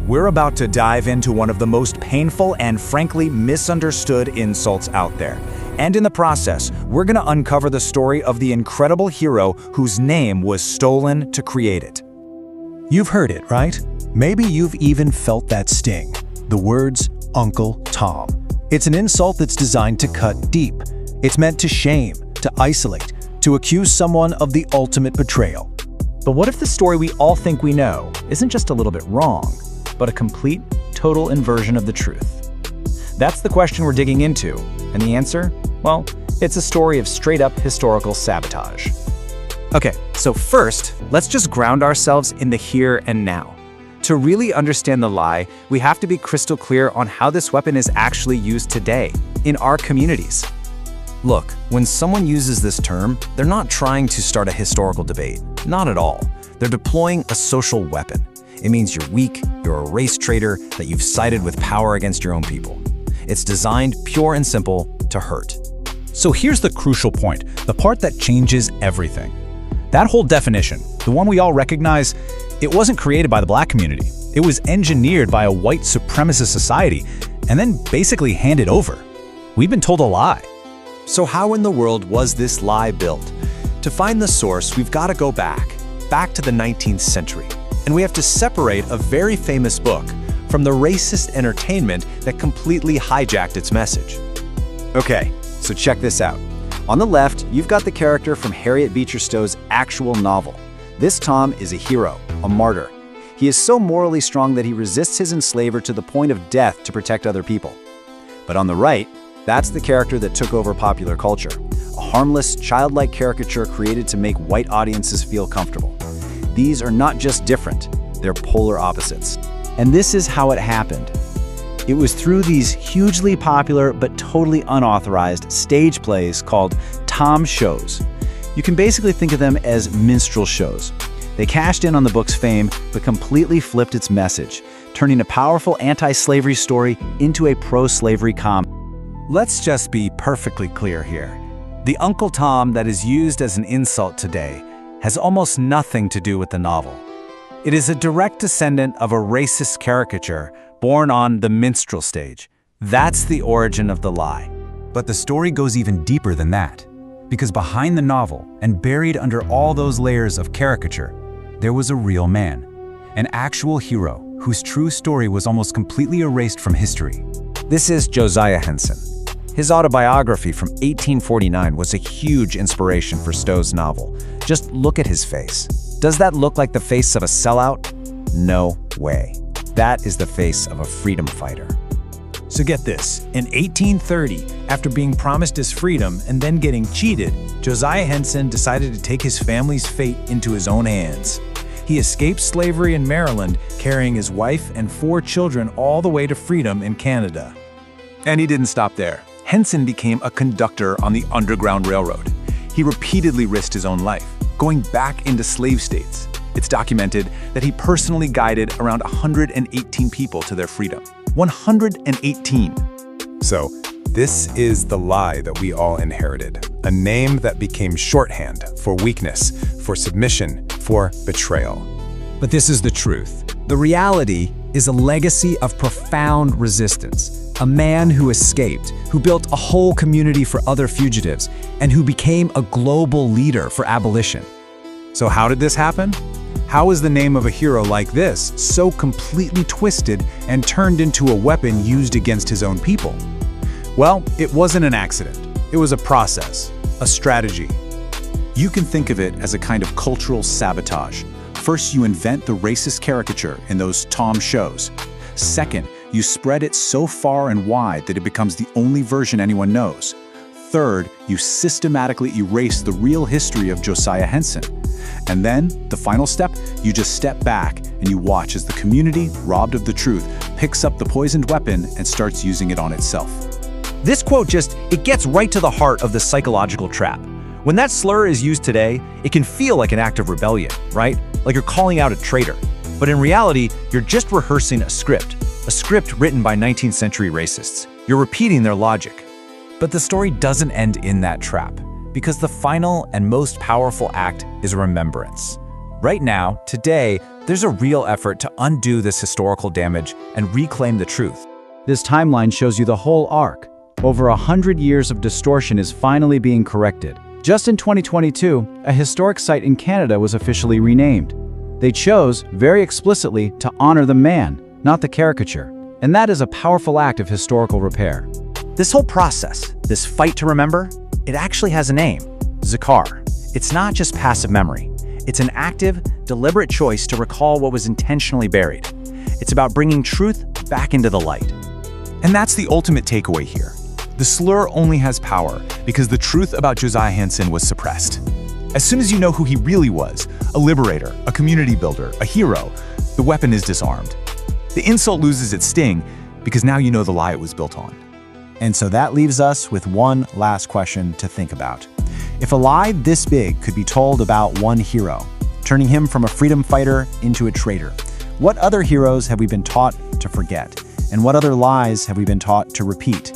we're about to dive into one of the most painful and frankly misunderstood insults out there. And in the process, we're going to uncover the story of the incredible hero whose name was stolen to create it. You've heard it, right? Maybe you've even felt that sting. The words, Uncle Tom. It's an insult that's designed to cut deep. It's meant to shame, to isolate, to accuse someone of the ultimate betrayal. But what if the story we all think we know isn't just a little bit wrong, but a complete, total inversion of the truth? That's the question we're digging into, and the answer? Well, it's a story of straight-up historical sabotage. Okay, so first, let's just ground ourselves in the here and now. To really understand the lie, we have to be crystal clear on how this weapon is actually used today, in our communities. Look, when someone uses this term, they're not trying to start a historical debate. Not at all. They're deploying a social weapon. It means you're weak, you're a race traitor, that you've sided with power against your own people. It's designed, pure and simple, to hurt. So here's the crucial point, the part that changes everything. That whole definition, the one we all recognize, it wasn't created by the Black community. It was engineered by a white supremacist society and then basically handed over. We've been told a lie. So how in the world was this lie built? To find the source, we've got to go back to the 19th century. And we have to separate a very famous book from the racist entertainment that completely hijacked its message. Okay, so check this out. On the left, you've got the character from Harriet Beecher Stowe's actual novel. This Tom is a hero, a martyr. He is so morally strong that he resists his enslaver to the point of death to protect other people. But on the right, that's the character that took over popular culture. A harmless, childlike caricature created to make white audiences feel comfortable. These are not just different, they're polar opposites. And this is how it happened. It was through these hugely popular but totally unauthorized stage plays called Tom shows. You can basically think of them as minstrel shows. They cashed in on the book's fame but completely flipped its message, turning a powerful anti-slavery story into a pro-slavery comedy. Let's just be perfectly clear here. The Uncle Tom that is used as an insult today has almost nothing to do with the novel. It is a direct descendant of a racist caricature born on the minstrel stage. That's the origin of the lie. But the story goes even deeper than that. Because behind the novel, and buried under all those layers of caricature, there was a real man. An actual hero whose true story was almost completely erased from history. This is Josiah Henson. His autobiography from 1849 was a huge inspiration for Stowe's novel. Just look at his face. Does that look like the face of a sellout? No way. That is the face of a freedom fighter. So get this, in 1830, after being promised his freedom and then getting cheated, Josiah Henson decided to take his family's fate into his own hands. He escaped slavery in Maryland, carrying his wife and 4 children all the way to freedom in Canada. And he didn't stop there. Henson became a conductor on the Underground Railroad. He repeatedly risked his own life, going back into slave states. It's documented that he personally guided around 118 people to their freedom. 118! So, this is the lie that we all inherited. A name that became shorthand for weakness, for submission, for betrayal. But this is the truth. The reality is a legacy of profound resistance. A man who escaped, who built a whole community for other fugitives, and who became a global leader for abolition. So how did this happen? How is the name of a hero like this so completely twisted and turned into a weapon used against his own people? Well, it wasn't an accident. It was a process, a strategy. You can think of it as a kind of cultural sabotage. First, you invent the racist caricature in those Tom shows. Second, you spread it so far and wide that it becomes the only version anyone knows. Third, you systematically erase the real history of Josiah Henson. And then, the final step, you just step back and you watch as the community, robbed of the truth, picks up the poisoned weapon and starts using it on itself. This quote it gets right to the heart of the psychological trap. When that slur is used today, it can feel like an act of rebellion, right? Like you're calling out a traitor. But in reality, you're just rehearsing a script written by 19th century racists. You're repeating their logic. But the story doesn't end in that trap, because the final and most powerful act is remembrance. Right now, today, There's a real effort to undo this historical damage and reclaim the truth. This timeline shows you the whole arc. Over 100 years of distortion is finally being corrected. Just in 2022, a historic site in Canada was officially renamed. They chose, very explicitly, to honor the man, not the caricature. And that is a powerful act of historical repair. This whole process, this fight to remember, it actually has a name: Zakar. It's not just passive memory. It's an active, deliberate choice to recall what was intentionally buried. It's about bringing truth back into the light. And that's the ultimate takeaway here. The slur only has power because the truth about Josiah Henson was suppressed. As soon as you know who he really was, a liberator, a community builder, a hero, the weapon is disarmed. The insult loses its sting because now you know the lie it was built on. And so that leaves us with one last question to think about. If a lie this big could be told about one hero, turning him from a freedom fighter into a traitor, what other heroes have we been taught to forget? And what other lies have we been taught to repeat?